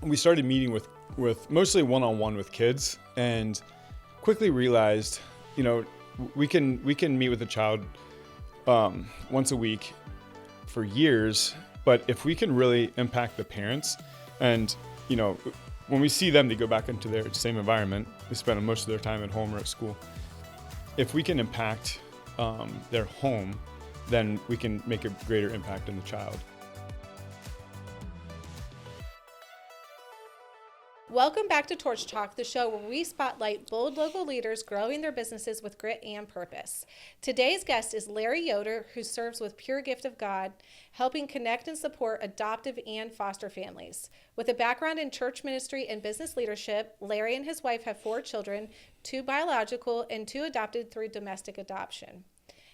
we started meeting with mostly one-on-one with kids, and quickly realized, we can meet with a child once a week for years, but if we can really impact the parents, and when we see them, they go back into their same environment. They spend most of their time at home or at school. If we can impact their home, then we can make a greater impact on the child. Welcome back to Torch Talk, the show where we spotlight bold local leaders growing their businesses with grit and purpose. Today's guest is Larry Yoder, who serves with Pure Gift of God, helping connect and support adoptive and foster families. With a background in church ministry and business leadership, Larry and his wife have 4 children, 2 biological and 2 adopted through domestic adoption.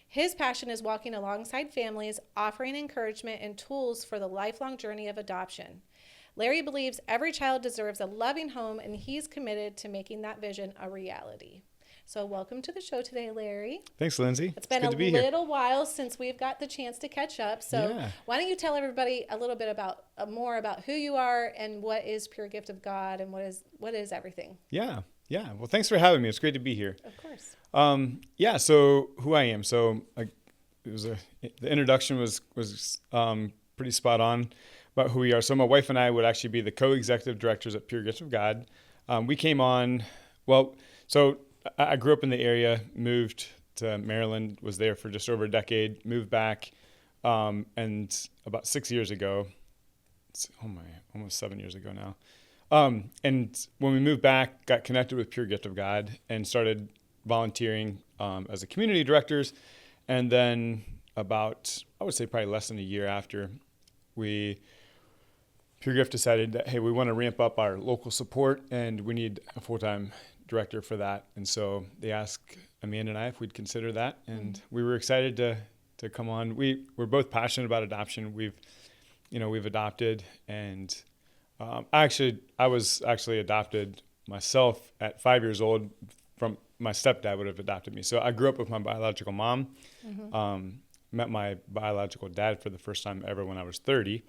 His passion is walking alongside families, offering encouragement and tools for the lifelong journey of adoption. Larry believes every child deserves a loving home, and he's committed to making that vision a reality. So welcome to the show today, Larry. Thanks, Lindsay. It's been a little while since we've got the chance to catch up. So Why don't you tell everybody a little bit more about who you are and what is Pure Gift of God and what is everything? Yeah. Well, thanks for having me. It's great to be here. Of course. So who I am. So the introduction was pretty spot on about who we are. So my wife and I would actually be the co-executive directors at Pure Gift of God. We came on, so I grew up in the area, moved to Maryland, was there for just over a decade, moved back, and about 6 years ago, almost 7 years ago now. And when we moved back, got connected with Pure Gift of God and started volunteering as a community directors. And then about, I would say probably less than a year after, Pure Gift decided that, hey, we want to ramp up our local support and we need a full-time director for that. And so they asked Amanda and I if we'd consider that. And we were excited to come on. We're both passionate about adoption. We've adopted, and I was actually adopted myself at 5 years old. From my stepdad would have adopted me. So I grew up with my biological mom, met my biological dad for the first time ever when I was 30.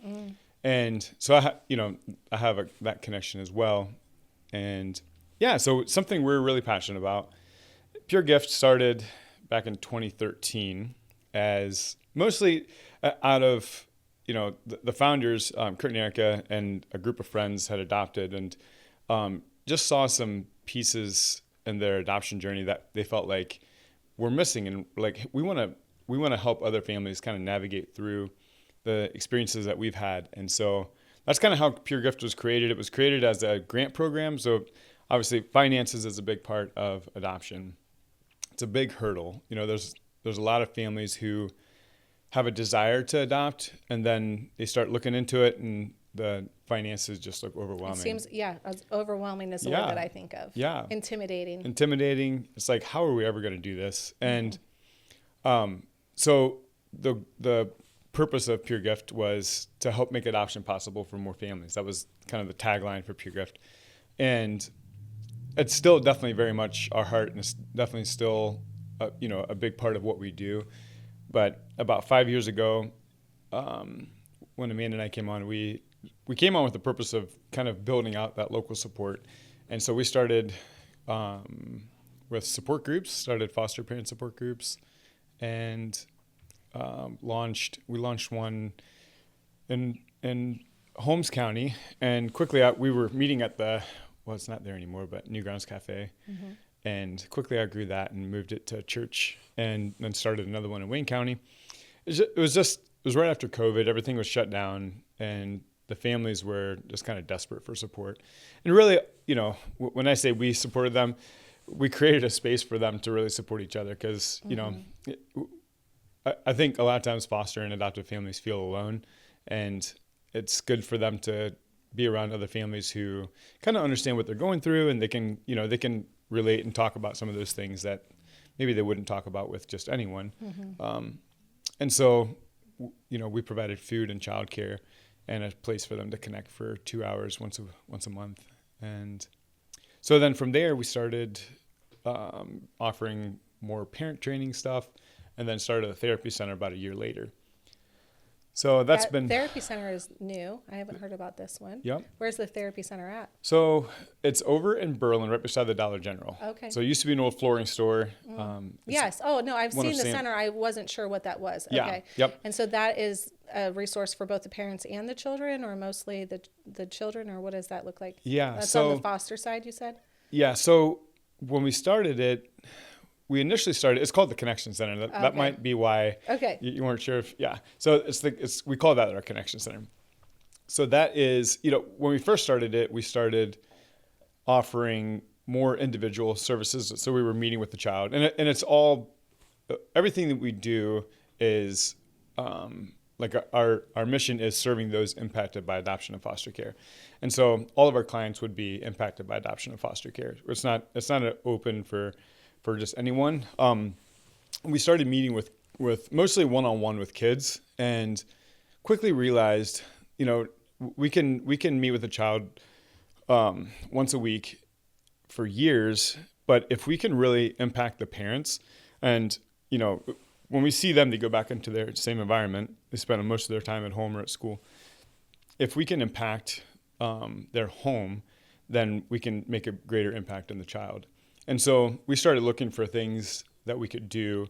And so I have that connection as well. And so something we're really passionate about. Pure Gift started back in 2013 as mostly out of, the founders, Kurt and Erica, and a group of friends had adopted, and just saw some pieces in their adoption journey that they felt like were missing. And like, we want to help other families kind of navigate through the experiences that we've had. And so that's kind of how Pure Gift was created. It was created as a grant program. So obviously finances is a big part of adoption. It's a big hurdle. There's a lot of families who have a desire to adopt, and then they start looking into it, and the finances just look overwhelming. It seems, overwhelming is the word that I think of. Yeah. Intimidating. It's like, how are we ever going to do this? And so the purpose of Pure Gift was to help make adoption possible for more families. That was kind of the tagline for Pure Gift. And it's still definitely very much our heart, and it's definitely still a big part of what we do. But about 5 years ago, when Amanda and I came on, we came on with the purpose of kind of building out that local support. And so we started with support groups, started foster parent support groups, and launched one in Holmes County. And quickly we were meeting at it's not there anymore, but New Grounds Cafe. And quickly outgrew that and moved it to a church, and then started another one in Wayne County. It was right after COVID. Everything was shut down, and the families were just kind of desperate for support. And really, when I say we supported them, we created a space for them to really support each other, because, I think a lot of times foster and adoptive families feel alone, and it's good for them to be around other families who kind of understand what they're going through, and they can relate and talk about some of those things that maybe they wouldn't talk about with just anyone. And so, we provided food and childcare and a place for them to connect for 2 hours once a month. And so then from there, we started offering more parent training stuff, and then started a therapy center about a year later. So that's That been, therapy center is new. I haven't heard about this one. yep. Where's the therapy center at? So it's over in Berlin, right beside the Dollar General. Okay. So it used to be an old flooring store. Yes. Oh, no, I've one seen of the Sam- center. I wasn't sure what that was. Yeah. Okay. Yep. And so that is a resource for both the parents and the children, or mostly the children, or what does that look like? Yeah. That's so on the foster side, you said? yeah. So when we started it, we initially started. It's called the Connection Center. That Okay. might be why Okay. you weren't sure if. Yeah. So we call that our Connection Center. So that is, when we first started it, we started offering more individual services. So we were meeting with the child, and it's all, everything that we do is, like our mission is serving those impacted by adoption and foster care. And so all of our clients would be impacted by adoption and foster care. It's not open for just anyone. We started meeting with mostly one-on-one with kids, and quickly realized, we can meet with a child once a week for years, but if we can really impact the parents, and when we see them, they go back into their same environment. They spend most of their time at home or at school. If we can impact their home, then we can make a greater impact on the child. And so we started looking for things that we could do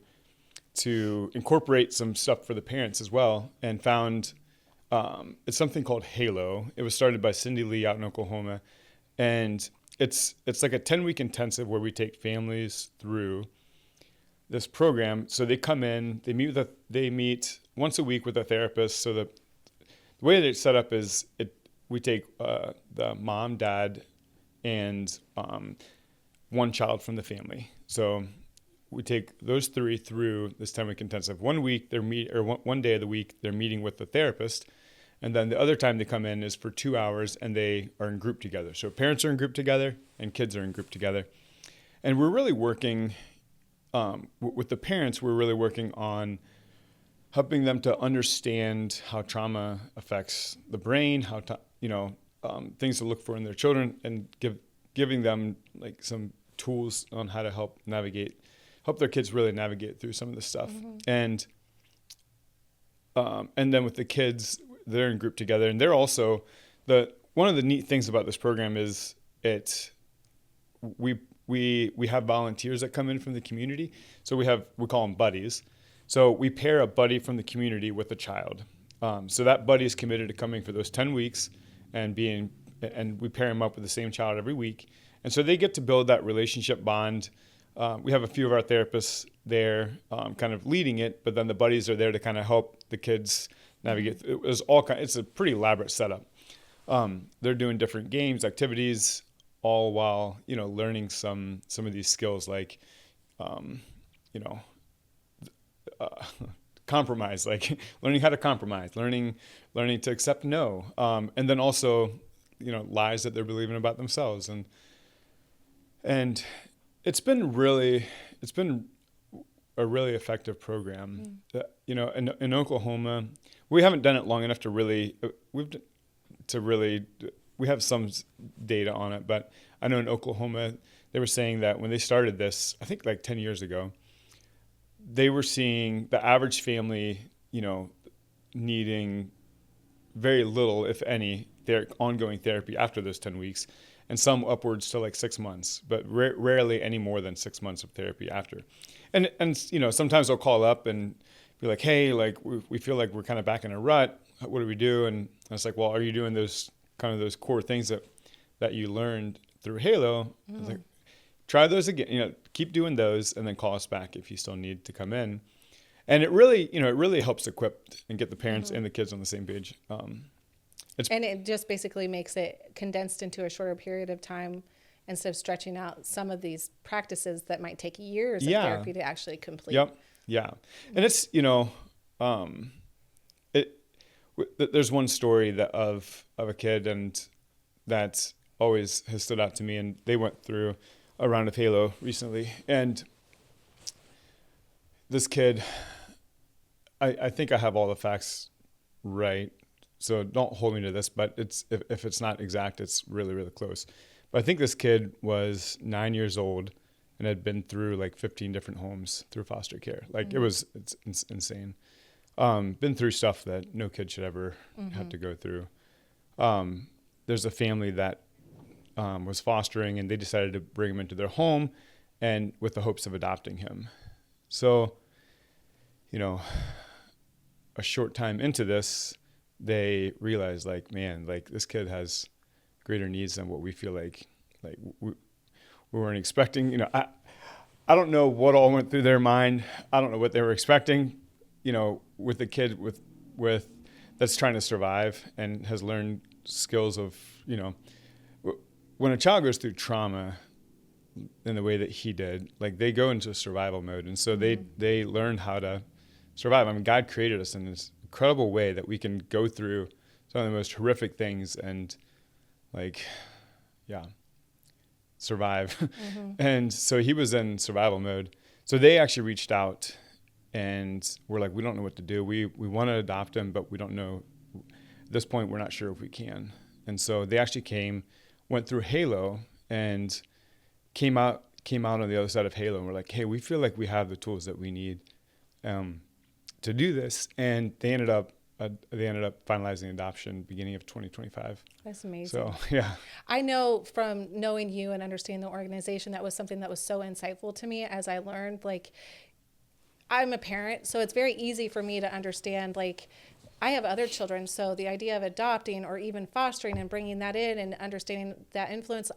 to incorporate some stuff for the parents as well, and found it's something called Halo. It was started by Cindy Lee out in Oklahoma, and it's like a 10-week intensive where we take families through this program. So they come in, they meet once a week with a therapist. So the way that it's set up is we take the mom, dad, and one child from the family. So we take those three through this 10-week intensive. 1 week one day of the week they're meeting with the therapist, and then the other time they come in is for 2 hours, and they are in group together. So parents are in group together and kids are in group together, and we're really working with the parents. We're really working on helping them to understand how trauma affects the brain, how things to look for in their children, and giving them like some tools on how to help their kids really navigate through some of this stuff. Mm-hmm. And then with the kids, they're in group together, and they're also one of the neat things about this program is we have volunteers that come in from the community. So we call them buddies. So we pair a buddy from the community with a child. So that buddy is committed to coming for those 10 weeks and we pair him up with the same child every week. And so they get to build that relationship bond. We have a few of our therapists there kind of leading it, but then the buddies are there to kind of help the kids navigate. It's a pretty elaborate setup. They're doing different games, activities, all while, learning some of these skills like, compromise, like learning how to compromise, learning to accept no. And then also, lies that they're believing about themselves. And it's been a really effective program. In Oklahoma, we haven't done it long enough to really, we have some data on it, but I know in Oklahoma, they were saying that when they started this, I think like 10 years ago, they were seeing the average family, needing very little, if any, their ongoing therapy after those 10 weeks, and some upwards to like 6 months, but rarely any more than 6 months of therapy after. And sometimes they'll call up and be like, hey, like we feel like we're kind of back in a rut. What do we do? And I was like, well, are you doing those core things that you learned through Halo? I was like, try those again, keep doing those, and then call us back if you still need to come in. And it really helps equip and get the parents and the kids on the same page. And it just basically makes it condensed into a shorter period of time instead of stretching out some of these practices that might take years of therapy to actually complete. Yep. Yeah. And it's, there's one story of a kid, and that always has stood out to me. And they went through a round of Halo recently. And this kid, I think I have all the facts right, so don't hold me to this, but if it's not exact, it's really, really close. But I think this kid was 9 years old and had been through like 15 different homes through foster care. Like it's insane. been through stuff that no kid should ever have to go through. There's a family that was fostering, and they decided to bring him into their home, and with the hopes of adopting him. So, a short time into this, they realized, like, man, like, this kid has greater needs than what we feel like we weren't expecting. I don't know what all went through their mind. I don't know what they were expecting, with a kid with that's trying to survive and has learned skills of, when a child goes through trauma in the way that he did, like, they go into survival mode. And so they learn how to survive. I mean, God created us in this incredible way that we can go through some of the most horrific things and, like, survive. And so he was in survival mode. So they actually reached out and were like, we don't know what to do. We want to adopt him, but we don't know. At this point, we're not sure if we can. And so they actually went through Halo and came out on the other side of Halo, and we're like, hey, we feel like we have the tools that we need to do this. And they ended up finalizing adoption beginning of 2025. That's amazing. So, yeah. I know from knowing you and understanding the organization, that was something that was so insightful to me as I learned, like, I'm a parent, so it's very easy for me to understand, like, I have other children, so the idea of adopting or even fostering and bringing that in and understanding that influence,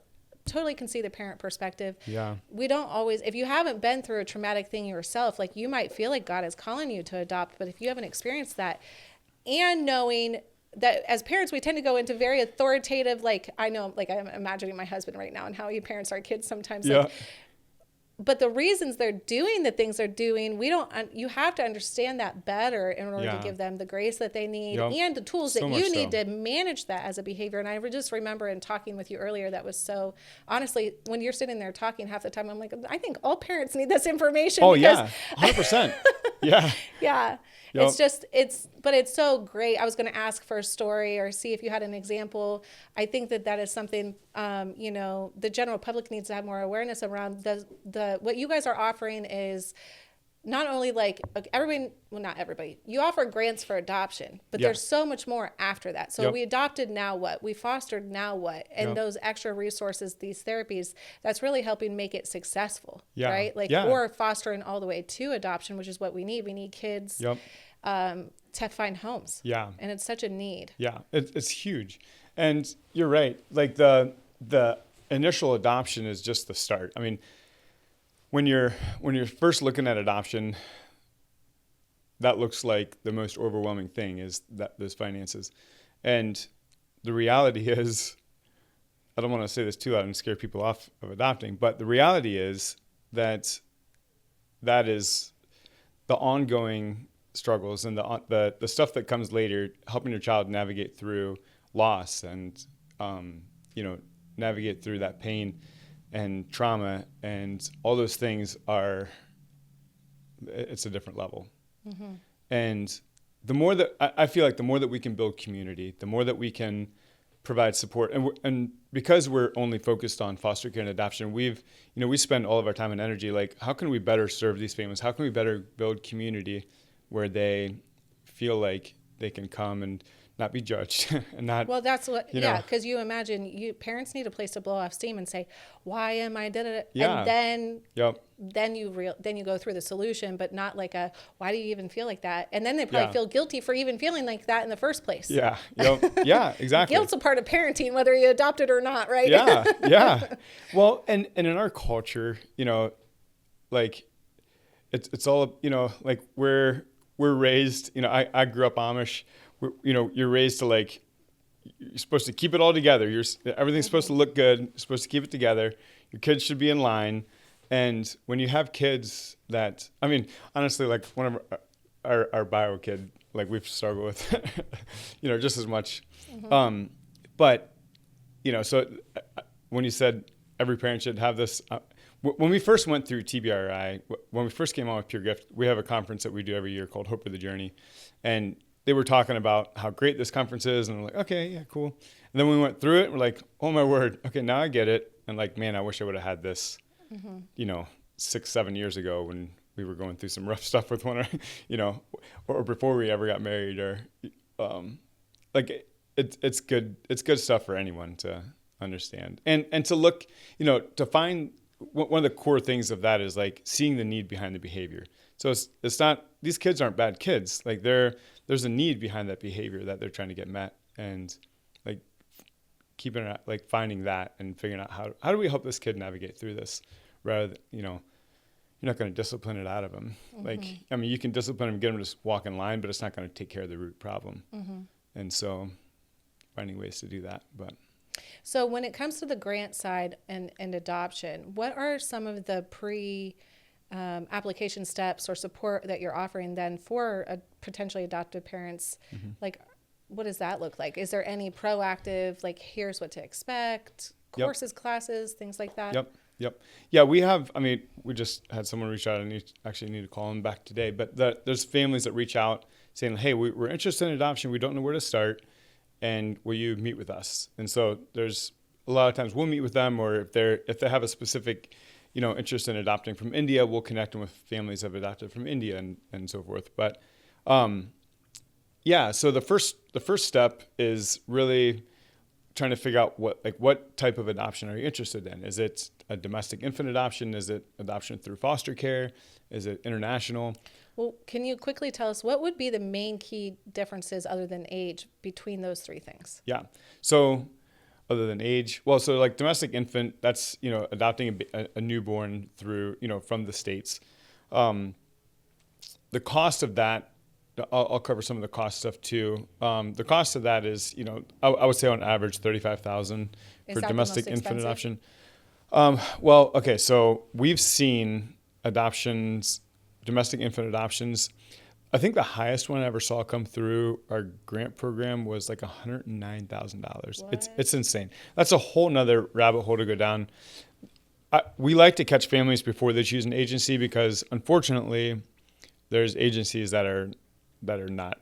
totally can see the parent perspective. Yeah. We don't always, if you haven't been through a traumatic thing yourself, like, you might feel like God is calling you to adopt, but if you haven't experienced that, and knowing that as parents, we tend to go into very authoritative, like, I know, like, I'm imagining my husband right now and how he parents our kids sometimes. Yeah. Like, but the reasons they're doing the things they're doing, you have to understand that better in order to give them the grace that they need and the tools that you need to manage that as a behavior. And I just remember in talking with you earlier, that was so, honestly, when you're sitting there talking half the time, I'm like, I think all parents need this information. Oh, yeah, 100%. Yeah. Yeah. Yep. But it's so great. I was going to ask for a story or see if you had an example. I think that is something, the general public needs to have more awareness around. What you guys are offering is not only, like, everybody, well, not everybody, you offer grants for adoption, but there's so much more after that. So we adopted, now what? We fostered, now what? And those extra resources, these therapies, that's really helping make it successful, right? Like, or fostering all the way to adoption, which is what we need. We need kids to find homes. Yeah. And it's such a need. Yeah, it's huge. And you're right. Like, the initial adoption is just the start. I mean, when you're first looking at adoption, that looks like the most overwhelming thing is those finances. And the reality is, I don't want to say this too loud and scare people off of adopting, but the reality is that is the ongoing struggles and the stuff that comes later, helping your child navigate through loss and navigate through that pain and trauma and all those things it's a different level. Mm-hmm. And the more that I feel like the more that we can build community, the more that we can provide support. And because we're only focused on foster care and adoption, we spend all of our time and energy, like, how can we better serve these families? How can we better build community where they feel like they can come and not be judged and not. Well, that's what, because you imagine parents need a place to blow off steam and say, why am I did it? Yeah. And then you go through the solution, but not like why do you even feel like that? And then they probably feel guilty for even feeling like that in the first place. Yeah. Yeah, exactly. Guilt's a part of parenting, whether you adopt it or not, right? Yeah. Yeah. Well, and in our culture, like, it's all, like, we're raised, I grew up Amish. You're raised to, like, you're supposed to keep it all together. Everything's supposed to look good. You're supposed to keep it together. Your kids should be in line. And when you have kids that, I mean, honestly, like, one of our bio kid, like, we've struggled with, just as much. Mm-hmm. But, so when you said every parent should have this, when we first went through TBRI, when we first came on with Pure Gift, we have a conference that we do every year called Hope of the Journey. And they were talking about how great this conference is. And we're like, okay, yeah, cool. And then we went through it and we're like, oh my word. Okay, now I get it. And, like, man, I wish I would have had this, 6-7 years ago when we were going through some rough stuff with one, or before we ever got married, or like it's good stuff for anyone to understand and to look, to find one of the core things of that is like seeing the need behind the behavior. So it's not, these kids aren't bad kids. Like there's a need behind that behavior that they're trying to get met, and like keeping it, like finding that and figuring out how do we help this kid navigate through this, rather than, you're not going to discipline it out of him. Mm-hmm. Like, I mean, you can discipline him, get him to walk in line, but it's not going to take care of the root problem. Mm-hmm. And so finding ways to do that. But so when it comes to the grant side and adoption, what are some of the application steps or support that you're offering then for potentially adoptive parents? Mm-hmm. Like, what does that look like? Is there any proactive, like, here's what to expect, courses, classes, things like that? Yep. Yeah, we just had someone reach out. I actually need to call them back today. But there's families that reach out saying, hey, we're interested in adoption. We don't know where to start. And will you meet with us? And so there's a lot of times we'll meet with them, or if they have a specific, interest in adopting from India, we'll connect them with families that have adopted from India and so forth. But so the first step is really trying to figure out what type of adoption are you interested in? Is it a domestic infant adoption? Is it adoption through foster care? Is it international? Well, can you quickly tell us what would be the main key differences other than age between those three things? Yeah. So other than age, so like domestic infant, that's, adopting a newborn through, from the States. The cost of that, I'll cover some of the cost stuff too. The cost of that is, I would say on average $35,000 for domestic infant adoption. So we've seen domestic infant adoptions. I think the highest one I ever saw come through our grant program was like $109,000. It's insane. That's a whole nother rabbit hole to go down. We like to catch families before they choose an agency, because unfortunately there's agencies that are not,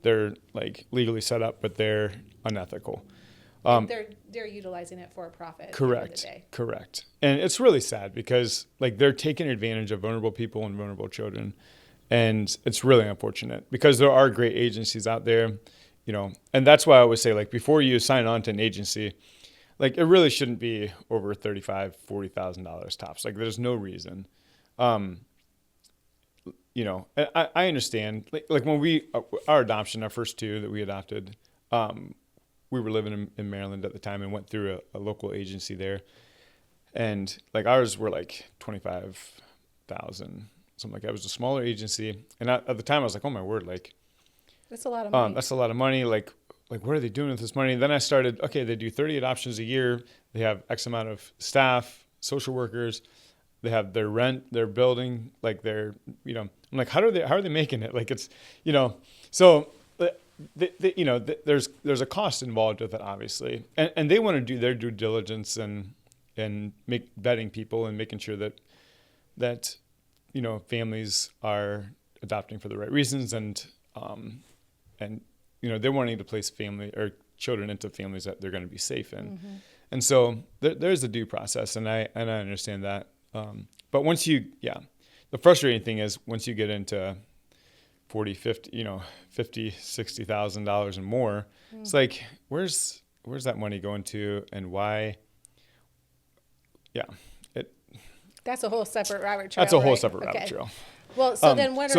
they're like legally set up, but they're unethical. They're utilizing it for a profit. Correct. And it's really sad because like they're taking advantage of vulnerable people and vulnerable children. And it's really unfortunate because there are great agencies out there, and that's why I always say, like, before you sign on to an agency, like it really shouldn't be over $35,000, $40,000 tops. Like there's no reason. I understand, like when our adoption, our first two that we adopted, we were living in Maryland at the time and went through a local agency there. And like ours were like 25,000, something like that. It was a smaller agency. And at the time I was like, oh my word, like that's a lot of money. That's a lot of money. Like what are they doing with this money? And then I started, okay, they do 30 adoptions a year. They have X amount of staff, social workers. They have their rent, their building, like I'm like, how are they making it? Like it's, so there's a cost involved with it, obviously. And they want to do their due diligence and make vetting people and making sure that families are adopting for the right reasons and they're wanting to place family or children into families that they're going to be safe in. Mm-hmm. And so there's a due process, and I understand that. But once the frustrating thing is once you get into 40, 50, $50,000, $60,000 and more, it's like, where's that money going to and why? Yeah. That's a whole separate rabbit trail. That's a whole separate rabbit trail. Well, so then what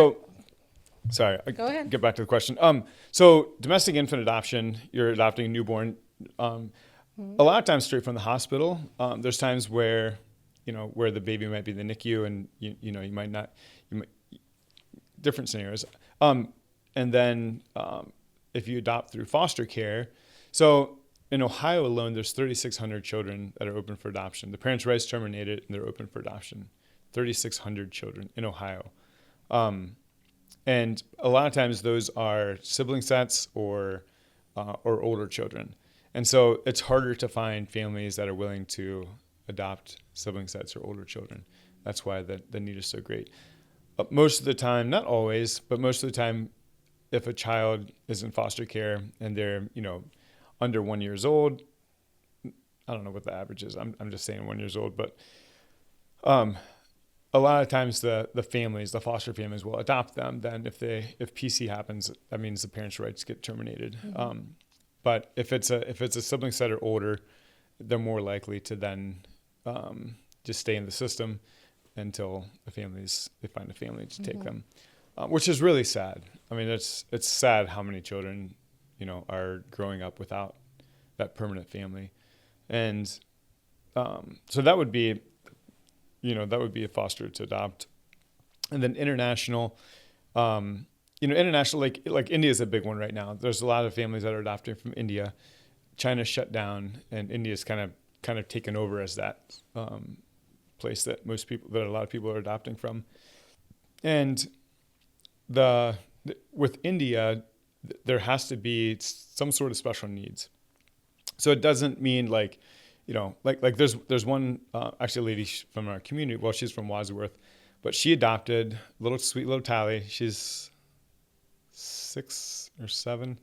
sorry. Go ahead. Get back to the question. So domestic infant adoption, you're adopting a newborn. A lot of times straight from the hospital. There's times where the baby might be in the NICU and you might not, different scenarios. And then if you adopt through foster care, so in Ohio alone, there's 3,600 children that are open for adoption. The parents' rights terminated and they're open for adoption. 3,600 children in Ohio. And a lot of times those are sibling sets or older children. And so it's harder to find families that are willing to adopt sibling sets or older children. That's why the need is so great. Most of the time, not always, but most of the time, if a child is in foster care and they're, under 1 year old, I don't know what the average is. I'm just saying 1 year old, but a lot of times the families, the foster families, will adopt them. Then if PC happens, that means the parents' rights get terminated. But if it's a siblings that are older, they're more likely to then just stay in the system until they find a family to take them, which is really sad. I mean, it's sad how many children, are growing up without that permanent family, and so that would be a foster to adopt. And then international, international, like India is a big one right now. There's a lot of families that are adopting from India. China shut down, and India's kind of taken over as that place that a lot of people are adopting from. And with India, there has to be some sort of special needs. So it doesn't mean like there's one actually lady from our community. Well, she's from Wadsworth, but she adopted sweet little Tally. She's 6 or 7.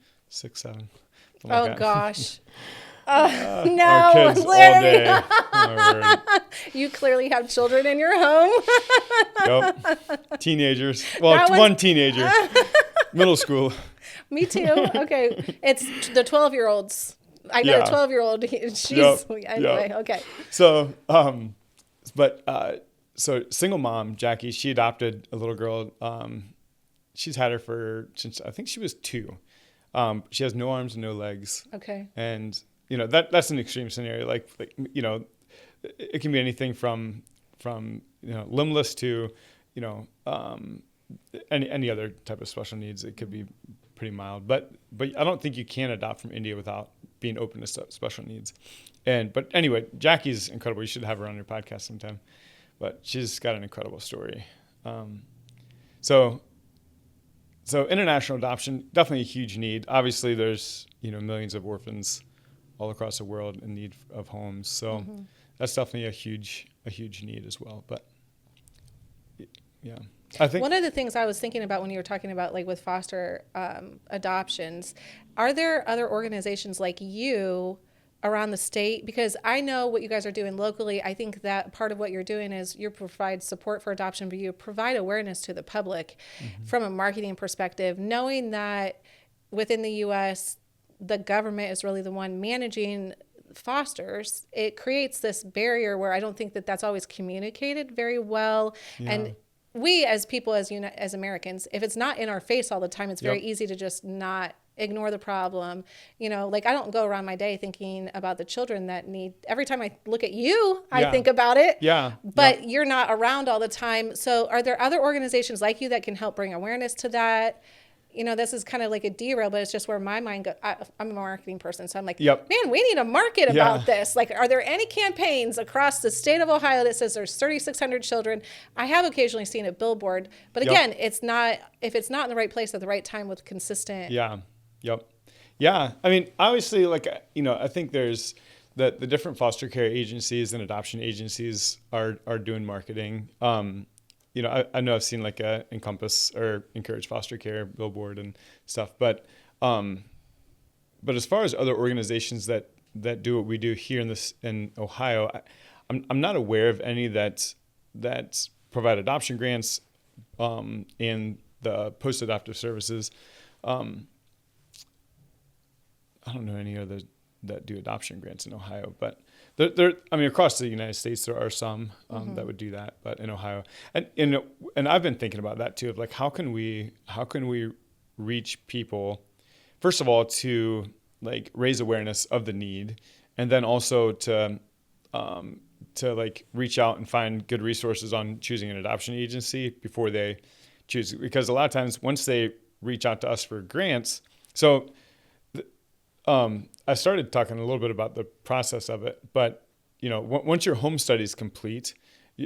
Oh gosh. No, our kids Larry. All day. Oh, you clearly have children in your home. Yep. Teenagers. Well, one teenager. Middle school. Me too. Okay. It's the 12-year-olds. I got a 12-year-old. She's anyway. Okay. So, so single mom Jackie, she adopted a little girl. She's had her since I think she was 2. She has no arms and no legs. Okay. And that's an extreme scenario. Like it can be anything from limbless to any other type of special needs. It could be pretty mild, but I don't think you can adopt from India without being open to special needs. But anyway, Jackie's incredible. You should have her on your podcast sometime. But she's got an incredible story. So international adoption, definitely a huge need. Obviously, there's millions of orphans all across the world in need of homes. So that's definitely a huge need as well. But yeah, I think one of the things I was thinking about when you were talking about like with foster adoptions, are there other organizations like you around the state? Because I know what you guys are doing locally. I think that part of what you're doing is you provide support for adoption, but you provide awareness to the public from a marketing perspective, knowing that within the U.S., the government is really the one managing fosters. It creates this barrier where I don't think that that's always communicated very well. Yeah. And we as people, as Americans, if it's not in our face all the time, it's very easy to just not ignore the problem. Like I don't go around my day thinking about the children that need, every time I look at you, I think about it. Yeah. But you're not around all the time. So are there other organizations like you that can help bring awareness to that? This is kind of like a derail, but it's just where my mind goes. I'm a marketing person, so I'm like, man, we need to market about this. Like, are there any campaigns across the state of Ohio that says there's 3,600 children? I have occasionally seen a billboard, but again, it's not, if it's not in the right place at the right time with consistent. Yeah. I mean, obviously, I think there's the different foster care agencies and adoption agencies are doing marketing. I know I've seen like a Encompass or Encourage Foster Care billboard and stuff, but as far as other organizations that do what we do here in Ohio, I'm not aware of any that provide adoption grants and the post-adoptive services. I don't know any other that do adoption grants in Ohio, but across the United States, there are some that would do that, but in Ohio, and I've been thinking about that too, of like, how can we reach people, first of all, to like raise awareness of the need, and then also to like reach out and find good resources on choosing an adoption agency before they choose, because a lot of times once they reach out to us for grants, so I started talking a little bit about the process of it, but once your home study is complete,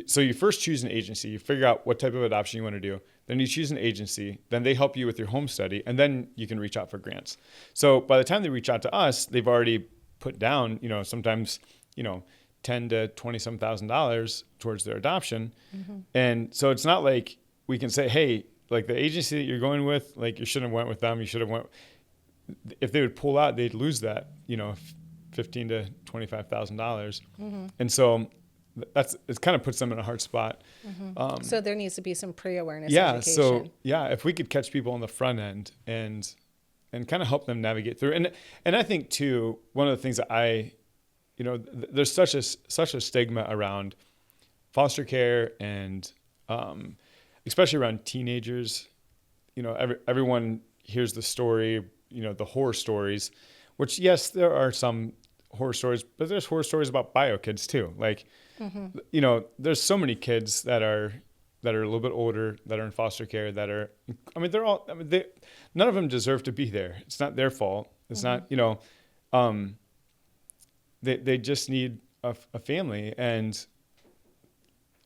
so you first choose an agency, you figure out what type of adoption you want to do, then you choose an agency, then they help you with your home study, and then you can reach out for grants. So by the time they reach out to us, they've already put down, sometimes, $10,000 to $27,000 towards their adoption, and so it's not like we can say, hey, like the agency that you're going with, like you shouldn't have went with them, you should have went. If they would pull out, they'd lose that, $15,000 to $25,000. And so it kind of puts them in a hard spot. So there needs to be some pre-awareness Yeah. education. So if we could catch people on the front end and kind of help them navigate through. And I think too, one of the things that there's such a stigma around foster care and especially around teenagers. Everyone hears the story, the horror stories, which yes, there are some horror stories, but there's horror stories about bio kids too. Like, there's so many kids that are a little bit older that are in foster care that are, none of them deserve to be there. It's not their fault. It's not, they just need a family. And,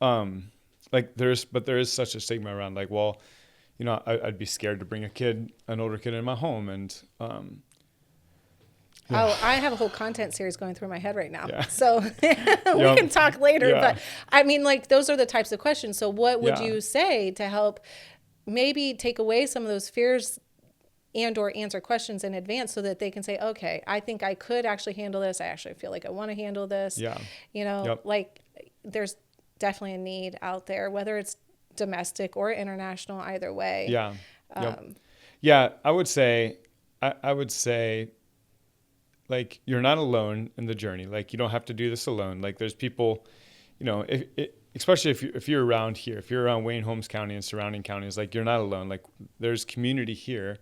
there is such a stigma around like, well, I'd be scared to bring an older kid in my home. And, Oh, I have a whole content series going through my head right now. Yeah. So we can talk later. Yeah. But I mean, like, those are the types of questions. So what would you say to help maybe take away some of those fears and or answer questions in advance so that they can say, okay, I think I could actually handle this. I actually feel like I want to handle this. Yeah. Like there's definitely a need out there, whether it's domestic or international, either way. Yeah. Yeah. I would say, like, you're not alone in the journey. Like, you don't have to do this alone. Like, there's people, especially if you're around here, if you're around Wayne, Holmes County and surrounding counties, like, you're not alone. Like, there's community here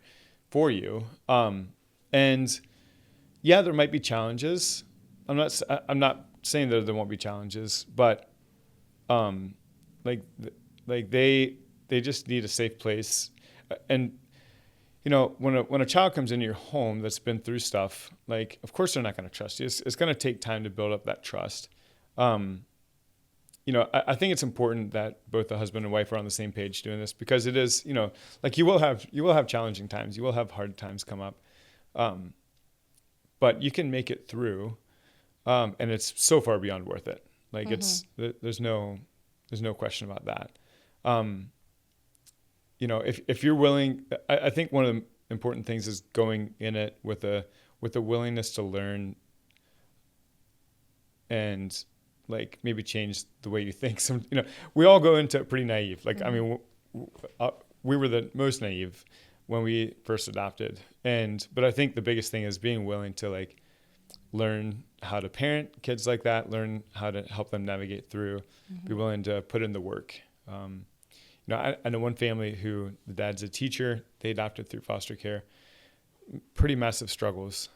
for you. And yeah, there might be challenges. I'm not saying that there won't be challenges, but like they just need a safe place. And when a child comes into your home that's been through stuff, like, of course they're not going to trust you. It's going to take time to build up that trust. I think it's important that both the husband and wife are on the same page doing this, because it is, like, you will have challenging times. You will have hard times come up. But you can make it through. And it's so far beyond worth it. Like, there's no question about that. If you're willing, I think one of the important things is going in it with a willingness to learn and, like, maybe change the way you think. We all go into it pretty naive. Like, I mean, we were the most naive when we first adopted. But I think the biggest thing is being willing to, like, learn how to parent kids like that, learn how to help them navigate through, be willing to put in the work. I know one family who the dad's a teacher. They adopted through foster care. Pretty massive struggles.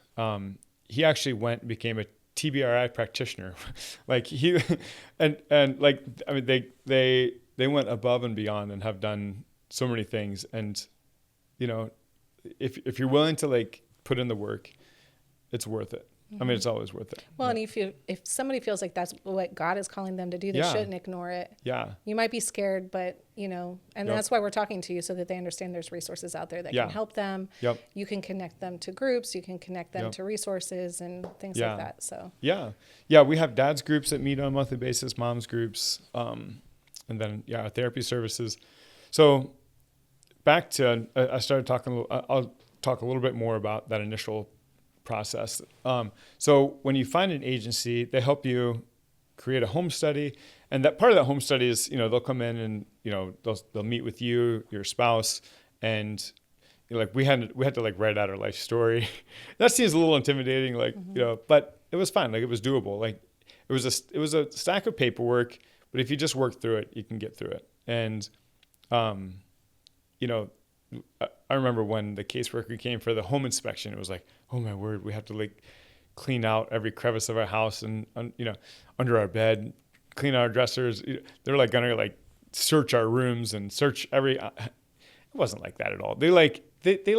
He actually went and became a TBRI practitioner. Like, they went above and beyond and have done so many things. And, if you're willing to, like, put in the work, it's worth it. I mean, it's always worth it. Well, and if somebody feels like that's what God is calling them to do, they shouldn't ignore it. Yeah. You might be scared, but, that's why we're talking to you, so that they understand there's resources out there that can help them. Yep. You can connect them to groups. You can connect them to resources and things like that. So. Yeah. Yeah. We have dads groups that meet on a monthly basis, moms groups, and then, our therapy services. So back to, I started talking, I'll talk a little bit more about that initial process. So when you find an agency, they help you create a home study, and that part of that home study is, they'll come in and, they'll meet with you, your spouse, and like we had to like write out our life story. That seems a little intimidating, like, but it was fine. Like, it was doable. Like, it was a stack of paperwork, but if you just work through it, you can get through it. And, I remember when the caseworker came for the home inspection, it was like, oh my word, we have to, like, clean out every crevice of our house and, under our bed, clean out our dressers. They're like going to, like, search our rooms and search every, it wasn't like that at all. They do a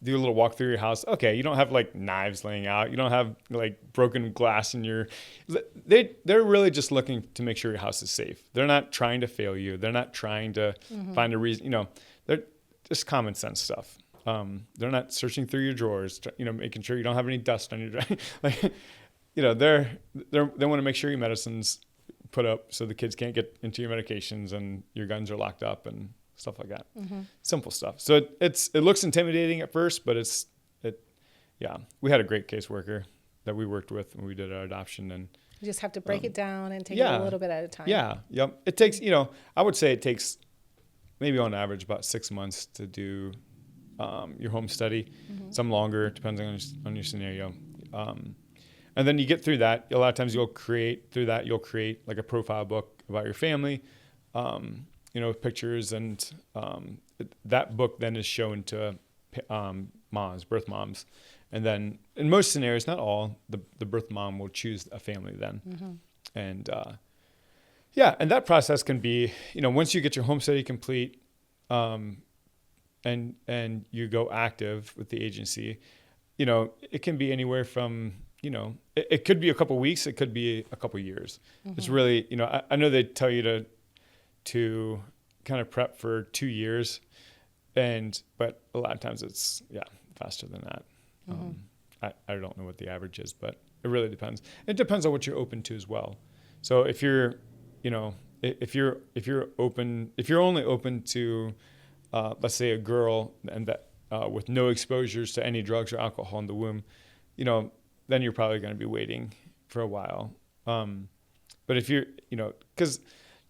little walk through your house. Okay. You don't have, like, knives laying out. You don't have, like, broken glass in they're really just looking to make sure your house is safe. They're not trying to fail you. They're not trying to find a reason, they're just common sense stuff. They're not searching through your drawers, making sure you don't have any dust on your like, they want to make sure your medicine's put up so the kids can't get into your medications and your guns are locked up and stuff like that. Simple stuff. So it looks intimidating at first, but we had a great caseworker. that we worked with when we did our adoption. And You just have to break it down and take it yeah. a little bit at a time. Yeah. Yep. It takes, I would say it takes maybe on average about 6 months to do your home study. Some longer, depending on your scenario. And then you get through that. A lot of times you'll create like a profile book about your family, with pictures, and that book then is shown to birth moms. And then in most scenarios, not all, the birth mom will choose a family then. And and that process can be, once you get your home study complete, and you go active with the agency, it can be anywhere from, it could be a couple weeks, it could be a couple years. It's really, I know they tell you to kind of prep for 2 years, but a lot of times it's faster than that. I don't know what the average is, but it really depends. It depends on what you're open to as well. So if you're only open to, let's say, a girl and that with no exposures to any drugs or alcohol in the womb, then you're probably going to be waiting for a while. But if you're, because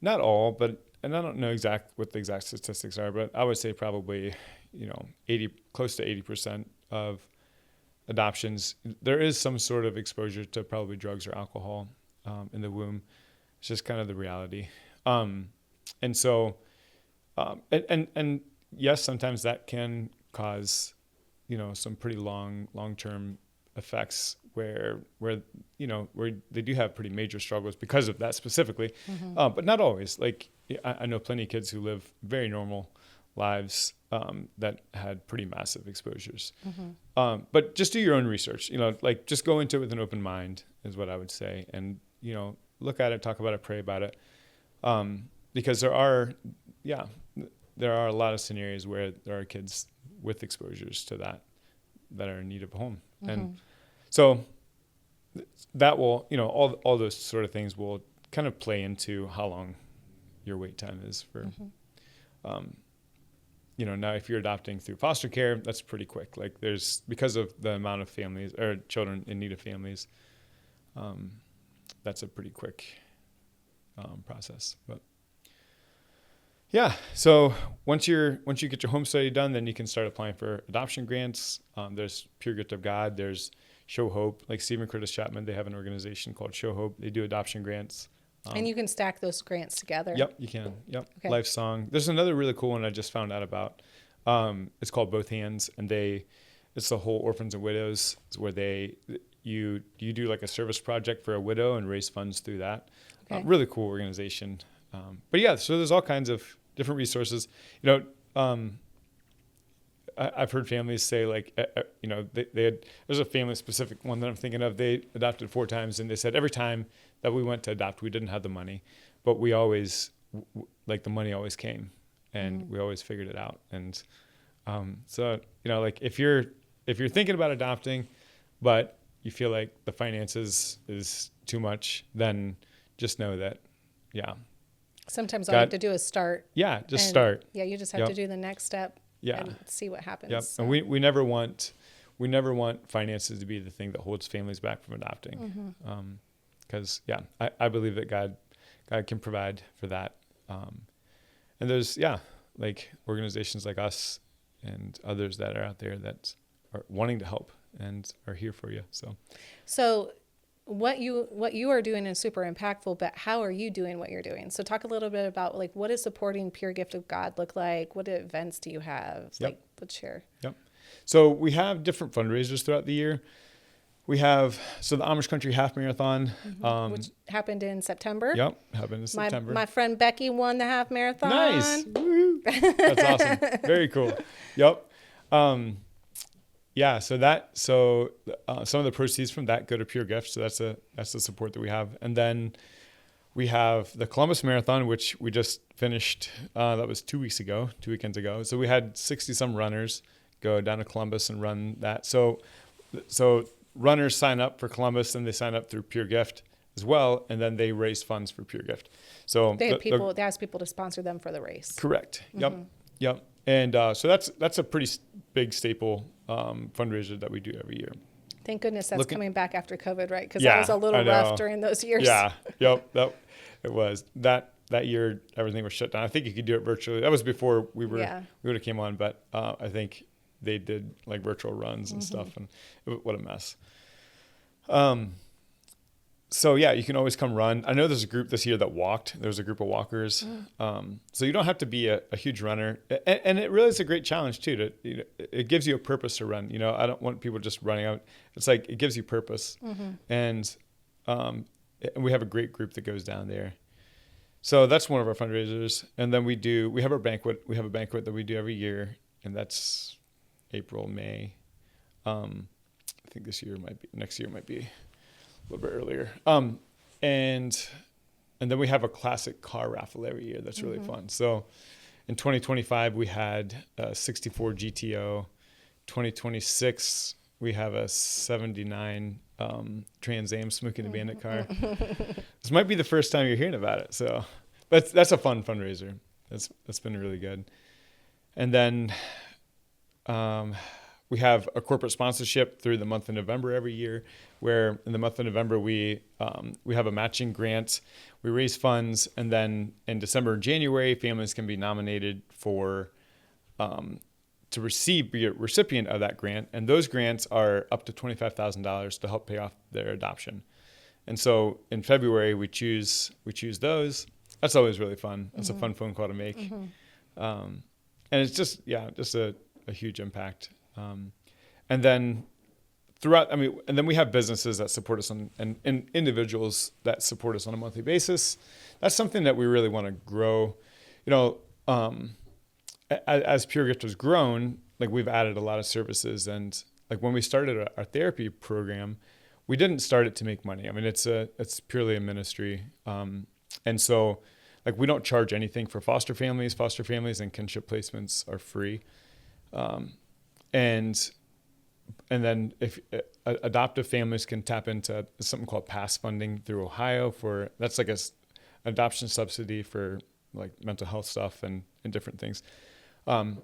not all, and I don't know what the exact statistics are, but I would say probably, close to 80% of adoptions, there is some sort of exposure to probably drugs or alcohol in the womb. It's just kind of the reality. And so, and yes, sometimes that can cause, some pretty long-term effects where they do have pretty major struggles because of that specifically. But not always. Like, I know plenty of kids who live very normal lives that had pretty massive exposures. But just do your own research, just go into it with an open mind is what I would say. And, look at it, talk about it, pray about it. Because there are a lot of scenarios where there are kids with exposures to that are in need of a home. And so that will, all those sort of things will kind of play into how long your wait time is for, now if you're adopting through foster care, that's pretty quick. Like because of the amount of families or children in need of families, that's a pretty quick process. But yeah, so once you get your home study done, then you can start applying for adoption grants. There's Pure Gift of God. There's Show Hope. Like Stephen Curtis Chapman, they have an organization called Show Hope. They do adoption grants. And you can stack those grants together. Yep, you can. Yep. Okay. Life Song. There's another really cool one I just found out about. It's called Both Hands, and it's the whole orphans and widows. It's where you do like a service project for a widow and raise funds through that. Okay. Really cool organization. But yeah, so there's all kinds of different resources. I've heard families say like, there's a family specific one that I'm thinking of. They adopted 4 times, and they said every time that we went to adopt, we didn't have the money, but we always, the money always came, and we always figured it out. And so, like if you're thinking about adopting, but you feel like the finances is too much, then just know that, sometimes all you have to do is start. Yeah, just start. Yeah, you just have to do the next step. Yeah. And see what happens. Yep. So. And we never want finances to be the thing that holds families back from adopting. Because I believe that God can provide for that. And there's like organizations like us and others that are out there that are wanting to help and are here for you. So what you are doing is super impactful, but how are you doing what you're doing? So talk a little bit about like, what does supporting Pure Gift of God look like? What events do you have? Yep. Like, let's share. Yep. So we have different fundraisers throughout the year. We have, the Amish Country Half Marathon. Which happened in September. Yep. Happened in September. My friend Becky won the half marathon. Nice. Woo-hoo. That's awesome. Very cool. Yep. Some of the proceeds from that go to Pure Gift. So that's the support that we have. And then we have the Columbus Marathon, which we just finished. That was 2 weekends ago. So we had 60 some runners go down to Columbus and run that. So runners sign up for Columbus, and they sign up through Pure Gift as well. And then they raise funds for Pure Gift. So they ask people to sponsor them for the race. Correct. Yep. And so that's a pretty big staple fundraiser that we do every year. Thank goodness that's coming back after COVID, right? Because Yeah, that was a little I know. rough during those years. Yeah. Yep. It was that year. Everything was shut down. I think you could do it virtually. That was before we would have came on, but I think they did like virtual runs and stuff, and what a mess. So yeah, you can always come run. I know there's a group this year that walked. There's a group of walkers. So you don't have to be a huge runner, and it really is a great challenge too. It gives you a purpose to run. You know, I don't want people just running out. It's like it gives you purpose, and we have a great group that goes down there. So that's one of our fundraisers, and then we have our banquet. We have a banquet that we do every year, and that's April, May. I think next year might be a little bit earlier. And then we have a classic car raffle every year. That's really fun. So in 2025, we had a 64 GTO. 2026, we have a 79 Trans Am Smoking the Bandit car. This might be the first time you're hearing about it. So that's a fun fundraiser. That's been really good. And then we have a corporate sponsorship through the month of November every year, where in the month of November we have a matching grant. We raise funds, and then in December and January, families can be nominated for to be a recipient of that grant, and those grants are up to $25,000 to help pay off their adoption. And so in February we choose those. That's always really fun. That's a fun phone call to make, and it's just a huge impact. And then and then we have businesses that support us and individuals that support us on a monthly basis. That's something that we really want to grow. You know, as Pure Gift has grown, like we've added a lot of services, and like when we started our therapy program, we didn't start it to make money. I mean, it's purely a ministry. And so like we don't charge anything for foster families. Foster families and kinship placements are free. And then if adoptive families can tap into something called PASS funding through Ohio that's like adoption subsidy for like mental health stuff and different things. And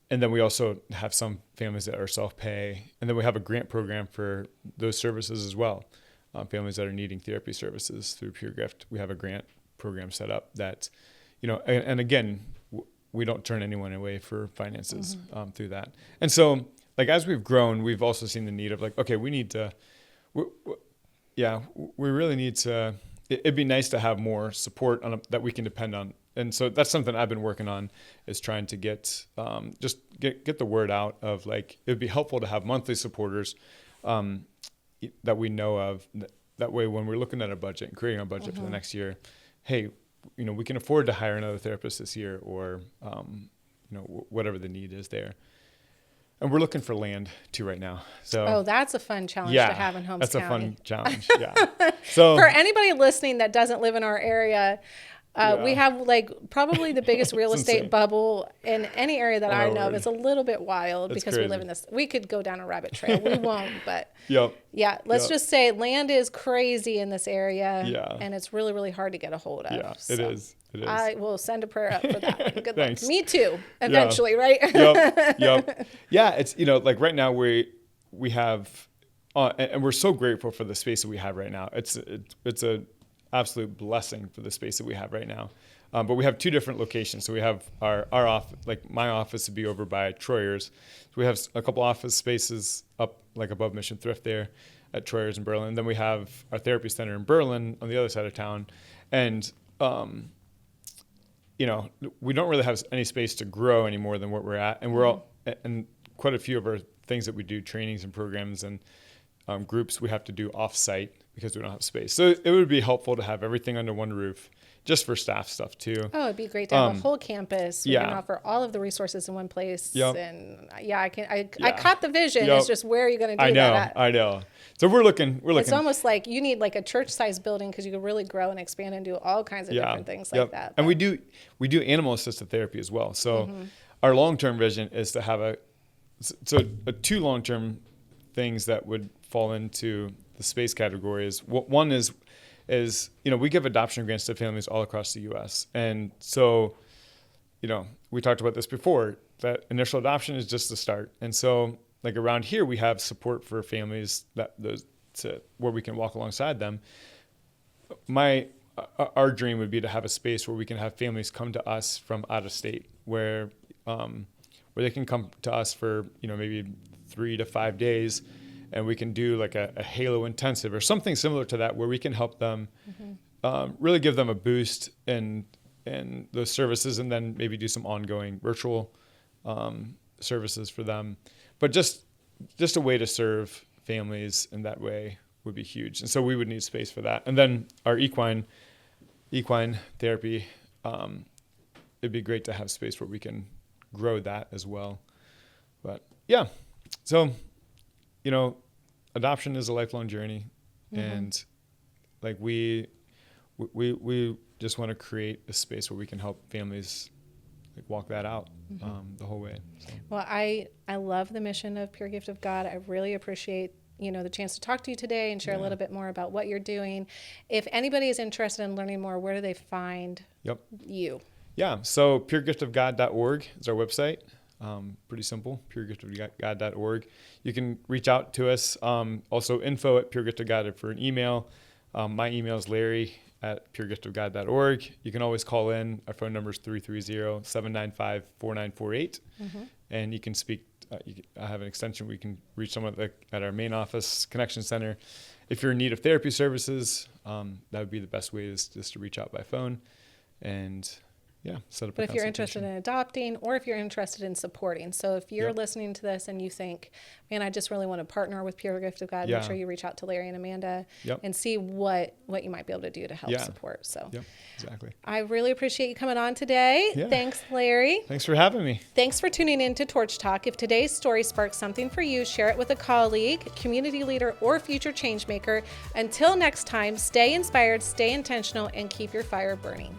then we also have some families that are self-pay. And then we have a grant program for those services as well. Families that are needing therapy services through Pure Gift, we have a grant program set up that, you know, and again, we don't turn anyone away for finances through that. And so, like, as we've grown, we've also seen the need of like, okay, we really need to, it'd be nice to have more support that we can depend on. And so that's something I've been working on, is trying to get the word out of like, it'd be helpful to have monthly supporters that we know of. That way, when we're looking at a budget and creating a budget for the next year, hey, you know, we can afford to hire another therapist this year, or, you know, whatever the need is there. And we're looking for land too right now. So that's a fun challenge to have in Holmes County. That's a fun challenge. Yeah. So for anybody listening that doesn't live in our area, we have like probably the biggest real estate bubble in any area that I know of. It's a little bit wild because we live in this. We could go down a rabbit trail. We won't, but let's just say land is crazy in this area, and it's really, really hard to get a hold of. Yeah, so it is. I will send a prayer up for that. Good luck. Thanks. Me too. Eventually, right? Yep. Yeah, it's, you know, like right now we have, and we're so grateful for the space that we have right now. It's a absolute blessing for the space that we have right now. But we have two different locations. So we have our office, like my office would be over by Troyer's. So we have a couple office spaces up like above Mission Thrift there at Troyer's in Berlin. And then we have our therapy center in Berlin on the other side of town. And, you know, we don't really have any space to grow any more than what we're at. And and quite a few of our things that we do, trainings and programs and groups, we have to do off-site because we don't have space. So it would be helpful to have everything under one roof, just for staff stuff too. Oh, it'd be great to have a whole campus. We can offer all of the resources in one place. Yep. And I caught the vision. It's just, where are you going to do that at? I know. So we're looking. It's almost like you need like a church-sized building, because you can really grow and expand and do all kinds of different things like that. And we do animal assisted therapy as well. So our long-term vision is to have two long-term things that would fall into the space categories. One is, you know, we give adoption grants to families all across the U.S. And so, you know, we talked about this before, that initial adoption is just the start. And so like around here, we have support for families where we can walk alongside them. Our dream would be to have a space where we can have families come to us from out of state, where they can come to us for, maybe 3 to 5 days, and we can do like a Halo intensive or something similar to that, where we can help them really give them a boost in those services, and then maybe do some ongoing virtual services for them. But just a way to serve families in that way would be huge. And so we would need space for that. And then our equine therapy, it'd be great to have space where we can grow that as well. But yeah, so, adoption is a lifelong journey, and like we just want to create a space where we can help families like walk that out the whole way. So. Well, I love the mission of Pure Gift of God. I really appreciate the chance to talk to you today and share a little bit more about what you're doing. If anybody is interested in learning more, where do they find you? Yeah, so puregiftofgod.org is our website. Pretty simple, puregiftofgod.org. You can reach out to us. Also info@puregiftofgod for an email. My email is larry@puregiftofgod.org. You can always call in. Our phone number is 330-795-4948. And you can speak. I have an extension. We can reach someone at our main office connection center. If you're in need of therapy services, that would be the best way, is just to reach out by phone and set up a consultation. But if you're interested in adopting, or if you're interested in supporting. So if you're listening to this and you think, man, I just really want to partner with Pure Gift of God, make sure you reach out to Larry and Amanda and see what you might be able to do to help support. So exactly. I really appreciate you coming on today. Yeah. Thanks, Larry. Thanks for having me. Thanks for tuning in to Torch Talk. If today's story sparks something for you, share it with a colleague, community leader, or future change maker. Until next time, stay inspired, stay intentional, and keep your fire burning.